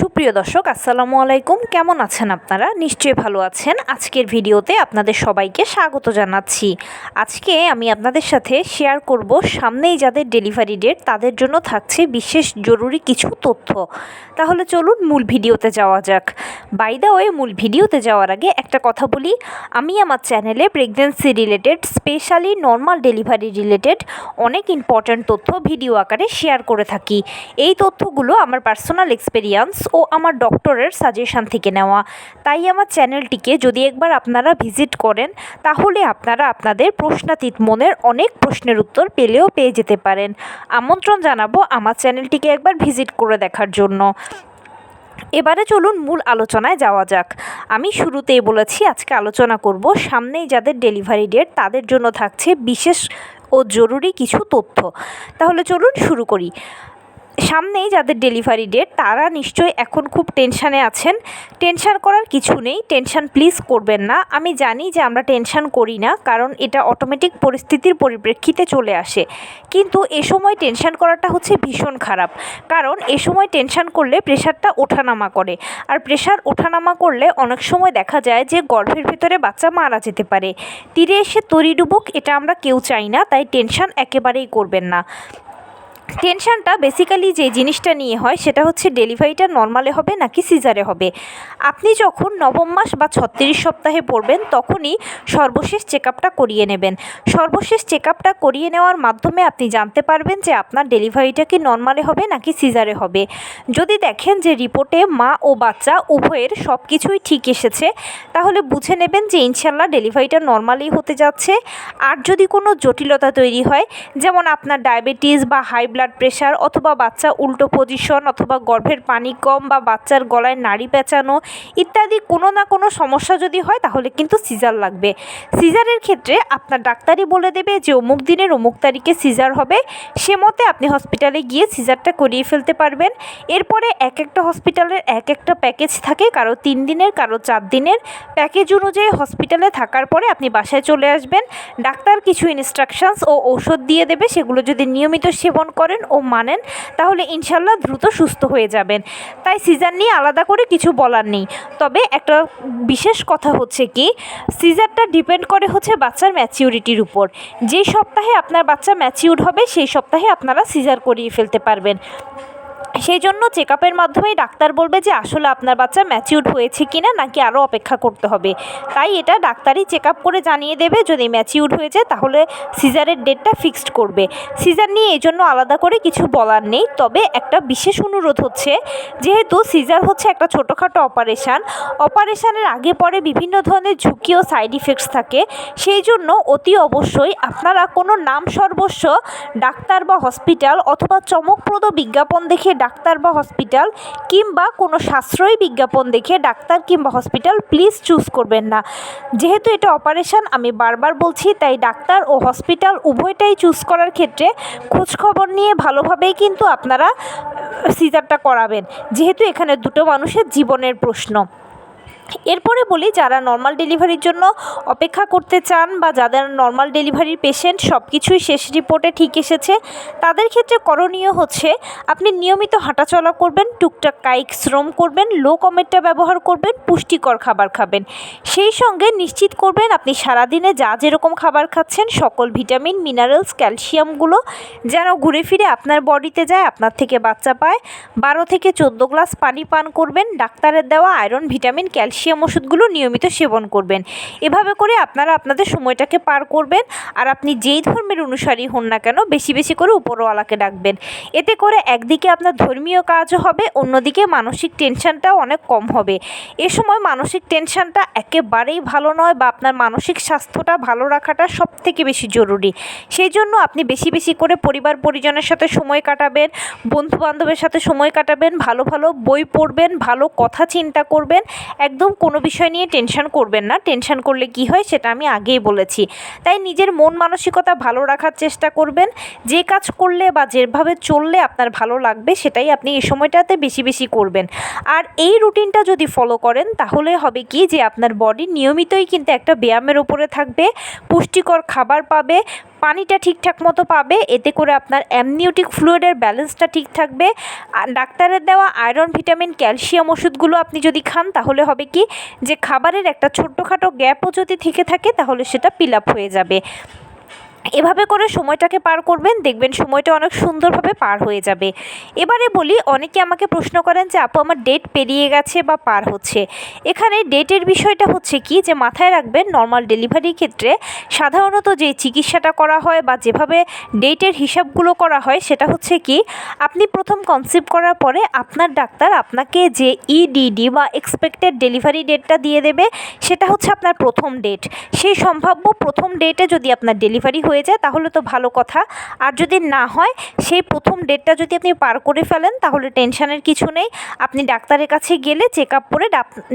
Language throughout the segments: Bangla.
সুপ্রিয় দর্শক আসসালামু আলাইকুম, কেমন আছেন আপনারা? নিশ্চয়ই ভালো আছেন। আজকের ভিডিওতে আপনাদের সবাইকে স্বাগত জানাচ্ছি। আজকে আমি আপনাদের সাথে শেয়ার করব সামনেই যাদের ডেলিভারি ডেট তাদের জন্য থাকছে বিশেষ জরুরি কিছু তথ্য। তাহলে চলুন মূল ভিডিওতে যাওয়া যাক। বাই দ্য ওয়ে, মূল ভিডিওতে যাওয়ার আগে একটা কথা বলি, আমি আমার চ্যানেলে pregnancy related, specially normal delivery related অনেক ইম্পর্ট্যান্ট তথ্য ভিডিও আকারে শেয়ার করে থাকি। এই তথ্যগুলো আমার পার্সোনাল এক্সপেরিয়েন্স ও আমার ডক্টরের সাজেশন থেকে নেওয়া। তাই আমার চ্যানেলটিকে যদি একবার আপনারা ভিজিট করেন তাহলে আপনারা আপনাদের প্রশ্নাতীত মনের অনেক প্রশ্নের উত্তর পেয়ে যেতে পারেন। আমন্ত্রণ জানাবো আমার চ্যানেলটিকে একবার ভিজিট করে দেখার জন্য। এবারে চলুন মূল আলোচনায় যাওয়া যাক। আমি শুরুতেই বলেছি আজকে আলোচনা করব সামনেই যাদের ডেলিভারি ডেট তাদের জন্য থাকছে বিশেষ ও জরুরি কিছু তথ্য। তাহলে চলুন শুরু করি। সামনেই যাদের ডেলিভারি ডেট তারা নিশ্চয়ই এখন খুব টেনশানে আছেন। টেনশান করার কিছু নেই, টেনশান প্লিজ করবেন না। আমি জানি যে আমরা টেনশান করি না, কারণ এটা অটোমেটিক পরিস্থিতির পরিপ্রেক্ষিতে চলে আসে। কিন্তু এ সময় টেনশান করাটা হচ্ছে ভীষণ খারাপ, কারণ এ সময় টেনশান করলে প্রেশারটা ওঠানামা করে, আর প্রেশার ওঠানামা করলে অনেক সময় দেখা যায় যে গর্ভের ভেতরে বাচ্চা মারা যেতে পারে। তীরে এসে তরি ডুবুক, এটা আমরা কেউ চাই না। তাই টেনশান একেবারেই করবেন না। টেনশানটা বেসিক্যালি যে জিনিসটা নিয়ে হয় সেটা হচ্ছে ডেলিভারিটা নর্মালে হবে নাকি সিজারে হবে। আপনি যখন নবম মাস বা 36 সপ্তাহে পড়বেন তখনই সর্বশেষ চেক আপটা করিয়ে নেবেন। সর্বশেষ চেক আপটা করিয়ে নেওয়ার মাধ্যমে আপনি জানতে পারবেন যে আপনার ডেলিভারিটা কি নর্মালে হবে নাকি সিজারে হবে। যদি দেখেন যে রিপোর্টে মা ও বাচ্চা উভয়ের সব কিছুই ঠিক এসেছে তাহলে বুঝে নেবেন যে ইনশাল্লাহ ডেলিভারিটা নর্মালি হতে যাচ্ছে। আর যদি কোনো জটিলতা তৈরি হয়, যেমন আপনার ডায়াবেটিস বা হাই ব্লাড প্রেশার, অথবা বাচ্চা উল্টো পজিশন, অথবা গর্ভের পানি কম, বা বাচ্চার গলায় নাড়ি পেঁচানো ইত্যাদি কোনো না কোনো সমস্যা যদি হয় তাহলে কিন্তু সিজার লাগবে। সিজারের ক্ষেত্রে আপনার ডাক্তারই বলে দেবে যে অমুক দিনের অমুক তারিখে সিজার হবে, সে মতে আপনি হসপিটালে গিয়ে সিজারটা করিয়ে ফেলতে পারবেন। এরপরে এক একটা হসপিটালের এক একটা প্যাকেজ থাকে, কারো 3 দিনের, কারো 4 দিনের। প্যাকেজ অনুযায়ী হসপিটালে থাকার পরে আপনি বাসায় চলে আসবেন। ডাক্তার কিছু ইনস্ট্রাকশনস ও ঔষধ দিয়ে দেবে, সেগুলো যদি নিয়মিত সেবন করেন ও মানেন তাহলে ইনশাল্লাহ দ্রুত সুস্থ হয়ে যাবেন। তাই সিজার নিয়ে আলাদা করে কিছু বলার নেই। তবে একটা বিশেষ কথা হচ্ছে কি, সিজারটা ডিপেন্ড করে হচ্ছে বাচ্চার ম্যাচিউরিটির উপর। যেই সপ্তাহে আপনার বাচ্চা ম্যাচিউর হবে সেই সপ্তাহে আপনারা সিজার করিয়ে ফেলতে পারবেন। সেই জন্য চেক আপের মাধ্যমেই ডাক্তার বলবে যে আসলে আপনার বাচ্চা ম্যাচিউরড হয়েছে কিনা, নাকি আরও অপেক্ষা করতে হবে। তাই এটা ডাক্তারই চেক আপ করে জানিয়ে দেবে। যদি ম্যাচিউরড হয়ে যায় তাহলে সিজারের ডেটটা ফিক্সড করবে। সিজার নিয়ে এই জন্য আলাদা করে কিছু বলার নেই। তবে একটা বিশেষ অনুরোধ হচ্ছে, যেহেতু সিজার হচ্ছে একটা ছোটোখাটো অপারেশানের আগে পরে বিভিন্ন ধরনের ঝুঁকি ও সাইড ইফেক্টস থাকে। সেই জন্য অতি অবশ্যই আপনারা কোনো নাম সর্বস্ব ডাক্তার বা হসপিটাল, অথবা চমকপ্রদ বিজ্ঞাপন দেখে ডাক্তার বা হসপিটাল, কিংবা কোনো সাশ্রয়ী বিজ্ঞাপন দেখে ডাক্তার কিংবা হসপিটাল প্লিজ চুজ করবেন না। যেহেতু এটা অপারেশন, আমি বারবার বলছি, তাই ডাক্তার ও হসপিটাল উভয়টাই চুজ করার ক্ষেত্রে খোঁজখবর নিয়ে ভালোভাবেই কিন্তু আপনারা সিজারটা করাবেন, যেহেতু এখানে দুটো মানুষের জীবনের প্রশ্ন। এরপরে বলি, যারা নর্মাল ডেলিভারির জন্য অপেক্ষা করতে চান বা যাদের নর্মাল ডেলিভারির পেশেন্ট সব কিছুই শেষ রিপোর্টে ঠিক এসেছে, তাদের ক্ষেত্রে করণীয় হচ্ছে আপনি নিয়মিত হাঁটাচলা করবেন, টুকটাক কায়িক শ্রম করবেন, লো কমেটটা ব্যবহার করবেন, পুষ্টিকর খাবার খাবেন। সেই সঙ্গে নিশ্চিত করবেন আপনি সারাদিনে যা যেরকম খাবার খাচ্ছেন সকল ভিটামিন, মিনারেলস, ক্যালসিয়ামগুলো যেন ঘুরে ফিরে আপনার বডিতে যায়, আপনার থেকে বাচ্চা পায়। 12 থেকে 14 গ্লাস পানি পান করবেন। ডাক্তারের দেওয়া আয়রন, ভিটামিন, ক্যালসিয়াম ওষুধগুলো নিয়মিত সেবন করবেন। এভাবে করে আপনারা আপনাদের সময়টাকে পার করবেন। আর আপনি যেই ধর্মের অনুসারী হন না কেন, বেশি বেশি করে উপরওয়ালাকে ডাকবেন। এতে করে একদিকে আপনার ধর্মীয় কাজও হবে, অন্যদিকে মানসিক টেনশনটাও অনেক কম হবে। এ সময় মানসিক টেনশনটা একেবারেই ভালো নয়, বা আপনার মানসিক স্বাস্থ্যটা ভালো রাখাটা সবথেকে বেশি জরুরি। সেই জন্য আপনি বেশি বেশি করে পরিবার পরিজনের সাথে সময় কাটাবেন, বন্ধুবান্ধবের সাথে সময় কাটাবেন, ভালো ভালো বই পড়বেন, ভালো কথা চিন্তা করবেন। একদম কোনো বিষয় নিয়ে টেনশন করবেন না। টেনশন করলে কি হয় সেটা আমি আগেই বলেছি। তাই নিজের মন মানসিকতা ভালো রাখার চেষ্টা করবেন। যে কাজ করলে বা যেভাবে চললে আপনার ভালো লাগবে সেটাই আপনি এই সময়টাতে বেশি বেশি করবেন। আর এই রুটিনটা যদি ফলো করেন তাহলে হবে কি, যে আপনার বডি নিয়মিতই কিন্তু একটা ব্যায়ামের উপরে থাকবে, পুষ্টিকর খাবার পাবে, পানিটা ঠিকঠাক মতো পাবে, এতে করে আপনার অ্যামনিওটিক ফ্লুইডের ব্যালেন্সটা ঠিক থাকবে। আর ডাক্তারের দেওয়া আয়রন, ভিটামিন, ক্যালসিয়াম ওষুধগুলো আপনি যদি খান তাহলে হবে কি যে খাবারের একটা ছোট্টখাটো গ্যাপও যদি থেকে থাকে তাহলে সেটা ফিল আপ হয়ে যাবে। এভাবে করে সময়টাকে পার করবেন, দেখবেন সময়টা অনেক সুন্দরভাবে পার হয়ে যাবে। এবারে বলি, অনেকে আমাকে প্রশ্ন করেন যে আপু আমার ডেট পেরিয়ে গেছে বা পার হচ্ছে। এখানে ডেটের বিষয়টা হচ্ছে কি যে মাথায় রাখবেন, নর্মাল ডেলিভারির ক্ষেত্রে সাধারণত যে চিকিৎসাটা করা হয় বা যেভাবে ডেটের হিসাবগুলো করা হয় সেটা হচ্ছে কি, আপনি প্রথম কনসিভ করার পরে আপনার ডাক্তার আপনাকে যে ইডিডি বা এক্সপেক্টেড ডেলিভারি ডেটটা দিয়ে দেবে, সেটা হচ্ছে আপনার প্রথম ডেট। সেই সম্ভাব্য প্রথম ডেটে যদি আপনার ডেলিভারি হয়ে যায় তাহলে তো ভালো কথা, আর যদি না হয় সেই প্রথম ডেটটা যদি আপনি পার করে ফেলেন তাহলে টেনশনের কিছু নেই। আপনি ডাক্তারের কাছে গেলে চেক আপ করে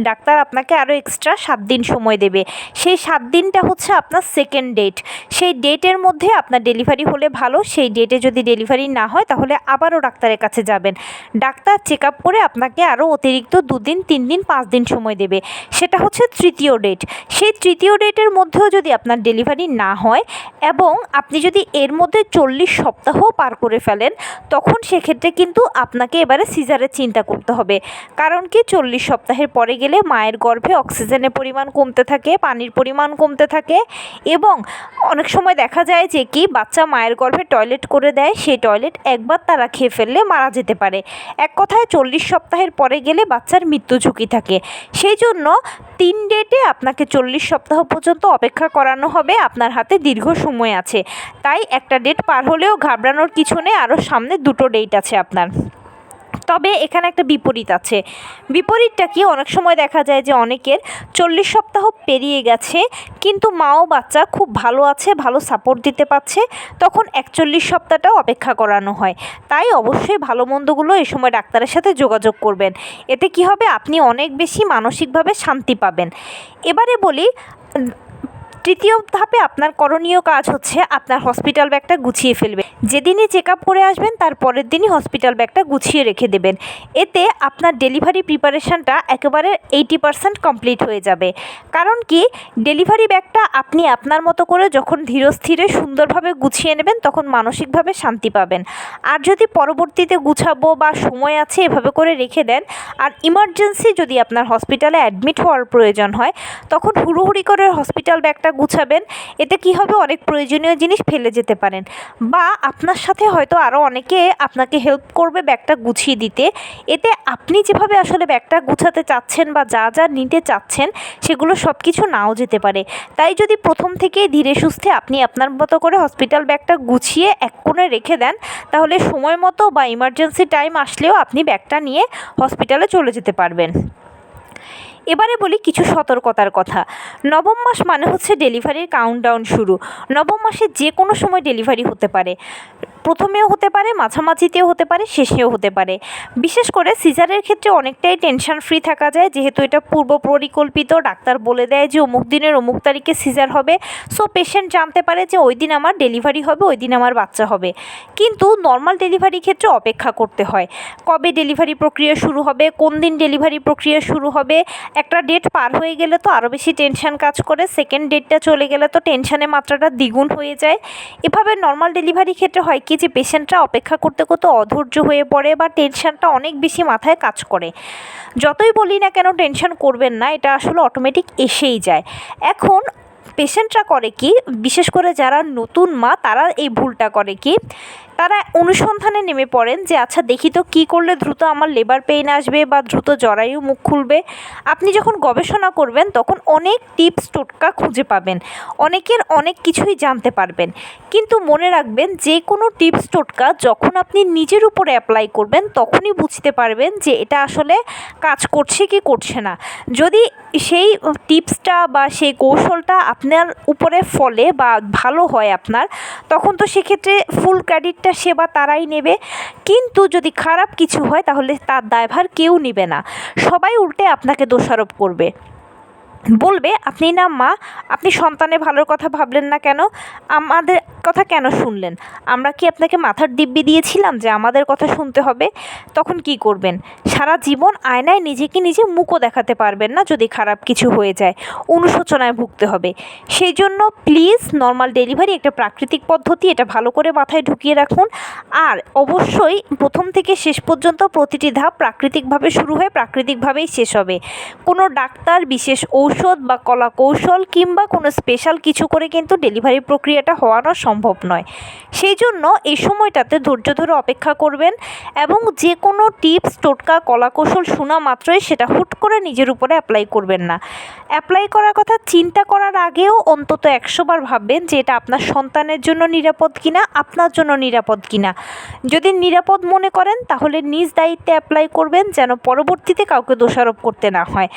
ডাক্তার আপনাকে আরও এক্সট্রা 7 দিন সময় দেবে। সেই 7 দিনটা হচ্ছে আপনার সেকেন্ড ডেট। সেই ডেটের মধ্যে আপনার ডেলিভারি হলে ভালো, সেই ডেটে যদি ডেলিভারি না হয় তাহলে আবারও ডাক্তারের কাছে যাবেন। ডাক্তার চেক আপ করে আপনাকে আরও অতিরিক্ত 2 দিন, 3 দিন, 5 দিন সময় দেবে। সেটা হচ্ছে তৃতীয় ডেট। সেই তৃতীয় ডেটের মধ্যেও যদি আপনার ডেলিভারি না হয় এবং আপনি যদি এর মধ্যে 40 সপ্তাহ পার করে ফেলেন, তখন সেক্ষেত্রে কিন্তু আপনাকে এবারে সিজারের চিন্তা করতে হবে। কারণ কি, 40 সপ্তাহের পরে গেলে মায়ের গর্ভে অক্সিজেনের পরিমাণ কমতে থাকে, পানির পরিমাণ কমতে থাকে এবং অনেক সময় দেখা যায় যে কি বাচ্চা মায়ের গর্ভে টয়লেট করে দেয়, সেই টয়লেট একবার তারা খেয়ে ফেললে মারা যেতে পারে। এক কথায় 40 সপ্তাহের পরে গেলে বাচ্চার মৃত্যু ঝুঁকি থাকে। সেই জন্য 3 ডেটে আপনাকে 40 সপ্তাহ পর্যন্ত অপেক্ষা করানো হবে। আপনার হাতে দীর্ঘ সময় আছে, তাই একটা ডেট পার হলেও ঘাবড়ানোর কিছু নেই, আরও সামনে 2টো ডেট আছে আপনার। তবে এখানে একটা বিপরীত আছে। বিপরীতটা কি, অনেক সময় দেখা যায় যে অনেকের 40 সপ্তাহ পেরিয়ে গেছে কিন্তু মা ও বাচ্চা খুব ভালো আছে, ভালো সাপোর্ট দিতে পারছে, তখন 41 সপ্তাহটাও অপেক্ষা করানো হয়। তাই অবশ্যই ভালো মন্দগুলো এই সময় ডাক্তারের সাথে যোগাযোগ করবেন। এতে কি হবে, আপনি অনেক বেশি মানসিকভাবে শান্তি পাবেন। এবারে বলি, তৃতীয় ধাপে আপনার করণীয় কাজ হচ্ছে আপনার হসপিটাল ব্যাগটা গুছিয়ে ফেলবেন। যেদিনই চেক আপ করে আসবেন তার পরের দিনই হসপিটাল ব্যাগটা গুছিয়ে রেখে দেবেন। এতে আপনার ডেলিভারি প্রিপারেশানটা একেবারে 80% কমপ্লিট হয়ে যাবে। কারণ কি, ডেলিভারি ব্যাগটা আপনি আপনার মতো করে যখন ধীরস্থিরে সুন্দরভাবে গুছিয়ে নেবেন তখন মানসিকভাবে শান্তি পাবেন। আর যদি পরবর্তীতে গুছাবো বা সময় আছে এভাবে করে রেখে দেন, আর ইমার্জেন্সি যদি আপনার হসপিটালে অ্যাডমিট হওয়ার প্রয়োজন হয় তখন হুড়োহুড়ি করে হসপিটাল ব্যাগটা গুছাবেন। এতে কি হবে, অনেক প্রয়োজনীয় জিনিস ফেলে যেতে পারেন, বা আপনার সাথে হয়তো আরও অনেকে আপনাকে হেল্প করবে ব্যাগটা গুছিয়ে দিতে। এতে আপনি যেভাবে আসলে ব্যাগটা গুছাতে চাচ্ছেন বা যা যা নিতে চাচ্ছেন সেগুলো সব কিছু নাও যেতে পারে। তাই যদি প্রথম থেকেই ধীরে সুস্থে আপনি আপনার মতো করে হসপিটাল ব্যাগটা গুছিয়ে এক কোণে রেখে দেন তাহলে সময় মতো বা ইমার্জেন্সি টাইম আসলেও আপনি ব্যাগটা নিয়ে হসপিটালে চলে যেতে পারবেন। এবারে বলি কিছু সতর্কতার কথা। নবম মাস মানে হচ্ছে ডেলিভারির কাউন্টডাউন শুরু। নবম মাসে যে কোনো সময় ডেলিভারি হতে পারে, প্রথমেও হতে পারে, মাঝামাঝিতেও হতে পারে, শেষেও হতে পারে। বিশেষ করে সিজারের ক্ষেত্রে অনেকটাই টেনশন ফ্রি থাকা যায়, যেহেতু এটা পূর্ব পরিকল্পিত। ডাক্তার বলে দেয় যে অমুক দিনের অমুক তারিখে সিজার হবে, সো পেশেন্ট জানতে পারে যে ওই দিন আমার ডেলিভারি হবে, ওই দিন আমার বাচ্চা হবে। কিন্তু নর্মাল ডেলিভারি ক্ষেত্রে অপেক্ষা করতে হয়, কবে ডেলিভারি প্রক্রিয়া শুরু হবে, কোন দিন ডেলিভারি প্রক্রিয়া শুরু হবে। একটা ডেট পার হয়ে গেলে তো আরও বেশি টেনশন কাজ করে, সেকেন্ড ডেটটা চলে গেলে তো টেনশনের মাত্রাটা দ্বিগুণ হয়ে যায়। এভাবে নর্মাল ডেলিভারি ক্ষেত্রে হয় কি যে পেশেন্টরা অপেক্ষা করতে করতে অধৈর্য হয়ে পড়ে বা টেনশনটা অনেক বেশি মাথায় কাজ করে। যতই বলি না কেন টেনশন করবেন না, এটা আসলে অটোমেটিক এসেই যায়। এখন পেশেন্টরা করে কি, বিশেষ করে যারা নতুন মা তারা এই ভুলটা করে কি, তারা অনুসন্ধানে নেমে পড়েন যে আচ্ছা দেখি তো কী করলে দ্রুত আমার লেবার পেইন আসবে বা দ্রুত জরায়ু মুখ খুলবে। আপনি যখন গবেষণা করবেন তখন অনেক টিপস টোটকা খুঁজে পাবেন, অনেকের অনেক কিছুই জানতে পারবেন। কিন্তু মনে রাখবেন, যে কোনো টিপস টোটকা যখন আপনি নিজের উপরে অ্যাপ্লাই করবেন তখনই বুঝতে পারবেন যে এটা আসলে কাজ করছে কি করছে না। যদি সেই টিপসটা বা সেই কৌশলটা আপনার উপরে ফলে বা ভালো হয় আপনার, তখন তো সেক্ষেত্রে ফুল ক্রেডিটটা সে বা তারাই নেবে। কিন্তু যদি খারাপ কিছু হয় তাহলে তার দায়ভার কেউ নেবে না, সবাই উল্টে আপনাকে দোষারোপ করবে, বলবে আপনি না মা, আপনি সন্তানের ভালোর কথা ভাবলেন না কেন, আমাদের কথা কেন শুনলেন? আমরা কি আপনাকে মাথার দিব্যি দিয়েছিলাম যে আমাদের কথা শুনতে হবে? তখন কি করবেন? সারা জীবন আয়নায় নিজেকে নিজে মুখও দেখাতে পারবেন না যদি খারাপ কিছু হয়ে যায়, অনুশোচনায় ভুগতে হবে। সেই জন্য প্লিজ নর্মাল ডেলিভারি একটা প্রাকৃতিক পদ্ধতি, এটা ভালো করে মাথায় ঢুকিয়ে রাখুন। আর অবশ্যই প্রথম থেকে শেষ পর্যন্ত প্রতিটি ধাপ প্রাকৃতিকভাবে শুরু হয়ে প্রাকৃতিকভাবেই শেষ হবে। কোনো ডাক্তার, বিশেষ ঔষধ বা কলা কৌশল কিংবা কোনো স্পেশাল কিছু করে কিন্তু ডেলিভারি প্রক্রিয়াটা হওয়ানো সম্ভব নয়। সেই জন্য এই সময়টাতে ধৈর্য ধরে অপেক্ষা করবেন এবং যে কোনো টিপস, টোটকা, কলা কৌশল শোনা মাত্রই সেটা হুট করে নিজের উপরে অ্যাপ্লাই করবেন না। অ্যাপ্লাই করার কথা চিন্তা করার আগেও অন্তত 100 বার ভাববেন যে এটা আপনার সন্তানের জন্য নিরাপদ কিনা, আপনার জন্য নিরাপদ কিনা। যদি নিরাপদ মনে করেন তাহলে নিজ দায়িত্বে অ্যাপ্লাই করবেন, যেন পরবর্তীতে কাউকে দোষারোপ করতে না হয়।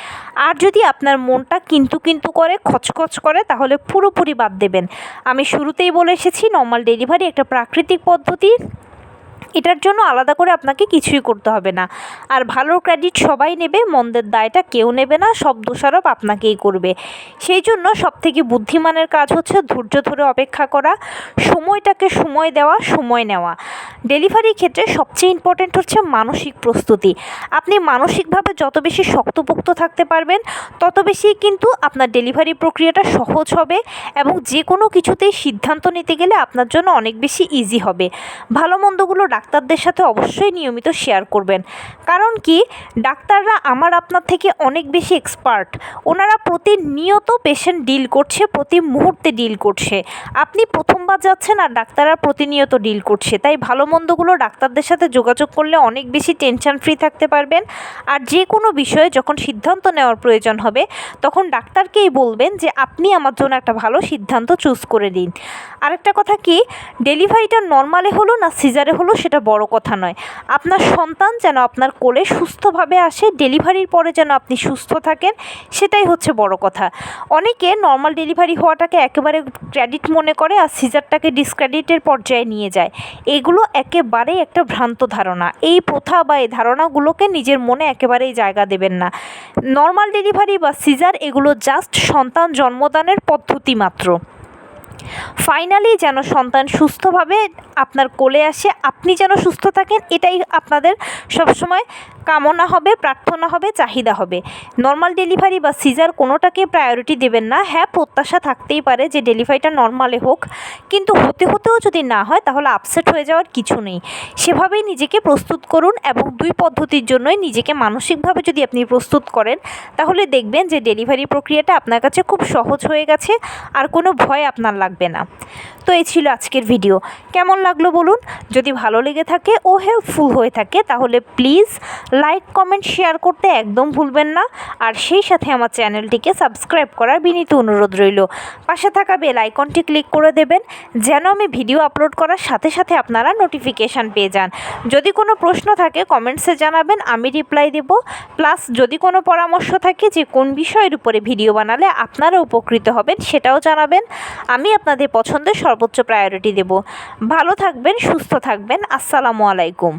আর যদি আপনার মনটা কিন্তু করে, খচখচ করে, তাহলে পুরোপুরি বাদ দেবেন। আমি শুরুতেই বলে এসেছি নর্মাল ডেলিভারি একটা প্রাকৃতিক পদ্ধতি, এটার জন্য আলাদা করে আপনাকে কিছুই করতে হবে না। আর ভালোর ক্রেডিট সবাই নেবে, মন্দের দায়টা কেউ নেবে না, সব দোষারোপ আপনাকেই করবে। সেই জন্য সবথেকে বুদ্ধিমানের কাজ হচ্ছে ধৈর্য ধরে অপেক্ষা করা, সময়টাকে সময় দেওয়া, সময় নেওয়া। ডেলিভারির ক্ষেত্রে সবচেয়ে ইম্পর্ট্যান্ট হচ্ছে মানসিক প্রস্তুতি। আপনি মানসিকভাবে যত বেশি শক্তপোক্ত থাকতে পারবেন তত বেশি কিন্তু আপনার ডেলিভারি প্রক্রিয়াটা সহজ হবে এবং যে কোনো কিছুতেই সিদ্ধান্ত নিতে গেলে আপনার জন্য অনেক বেশি ইজি হবে। ভালো মন্দগুলো ডাক্তারদের সাথে অবশ্যই নিয়মিত শেয়ার করবেন। কারণ কি, ডাক্তাররা আমার আপনার থেকে অনেক বেশি এক্সপার্ট। ওনারা প্রতিনিয়ত পেশেন্ট ডিল করছে, প্রতি মুহূর্তে ডিল করছে। আপনি প্রথমবার যাচ্ছেন আর ডাক্তাররা প্রতিনিয়ত ডিল করছে। তাই ভালো মন্দগুলো ডাক্তারদের সাথে যোগাযোগ করলে অনেক বেশি টেনশন ফ্রি থাকতে পারবেন। আর যে কোনো বিষয়ে যখন সিদ্ধান্ত নেওয়ার প্রয়োজন হবে তখন ডাক্তারকেই বলবেন যে আপনি আমার জন্য একটা ভালো সিদ্ধান্ত চুজ করে দিন। আরেকটা কথা কি, ডেলিভারিটা নর্মালে হলো না সিজারে হলো সেটা বড় কথা নয়। আপনার সন্তান যেন আপনার কোলে সুস্থভাবে আসে, ডেলিভারির পরে যেন আপনি সুস্থ থাকেন, সেটাই হচ্ছে বড় কথা। অনেকে নর্মাল ডেলিভারি হওয়াটাকে একেবারে ক্রেডিট মনে করে আর সিজারটাকে ডিসক্রেডিটের পর্যায়ে নিয়ে যায়। এগুলো একেবারেই একটা ভ্রান্ত ধারণা। এই প্রথা বা এই ধারণাগুলোকে নিজের মনে একেবারেই জায়গা দেবেন না। নর্মাল ডেলিভারি বা সিজার এগুলো জাস্ট সন্তান জন্মদানের পদ্ধতি মাত্র। ফাইনালি যেন সন্তান সুস্থভাবে আপনার কোলে আসে, আপনি যেন সুস্থ থাকেন, এটাই আপনাদের সবসময় কামনা হবে, প্রার্থনা হবে, চাহিদা হবে। নর্মাল ডেলিভারি বা সিজার কোনোটাকে প্রায়োরিটি দেবেন না। হ্যাঁ, প্রত্যাশা থাকতেই পারে যে ডেলিভারিটা নর্মালে হোক, কিন্তু হতেও যদি না হয় তাহলে আপসেট হয়ে যাওয়ার কিছু নেই। সেভাবেই নিজেকে প্রস্তুত করুন এবং দুই পদ্ধতির জন্যই নিজেকে মানসিকভাবে যদি আপনি প্রস্তুত করেন তাহলে দেখবেন যে ডেলিভারি প্রক্রিয়াটা আপনার কাছে খুব সহজ হয়ে গেছে আর কোনো ভয় আপনার লাগবে না। তো এই ছিল আজকের ভিডিও। কেমন লাগলো বলুন? যদি ভালো লেগে থাকে ও হেল্পফুল হয়ে থাকে তাহলে প্লিজ লাইক, কমেন্ট, শেয়ার করতে একদম ভুলবেন না। আর সেই সাথে আমার চ্যানেলটিকে সাবস্ক্রাইব করার বিনীত অনুরোধ রইল। পাশে থাকা বেল আইকনটি ক্লিক করে দেবেন যেন আমি ভিডিও আপলোড করার সাথে সাথে আপনারা নোটিফিকেশান পেয়ে যান। যদি কোনো প্রশ্ন থাকে কমেন্টসে জানাবেন, আমি রিপ্লাই দেব। প্লাস যদি কোনো পরামর্শ থাকে যে কোন বিষয়ের উপরে ভিডিও বানালে আপনারা উপকৃত হবেন সেটাও জানাবেন। আমি আপনাদের পছন্দের সর্বোচ্চ প্রায়োরিটি দেব। ভালো থাকবেন, সুস্থ থাকবেন। আসসালামু আলাইকুম।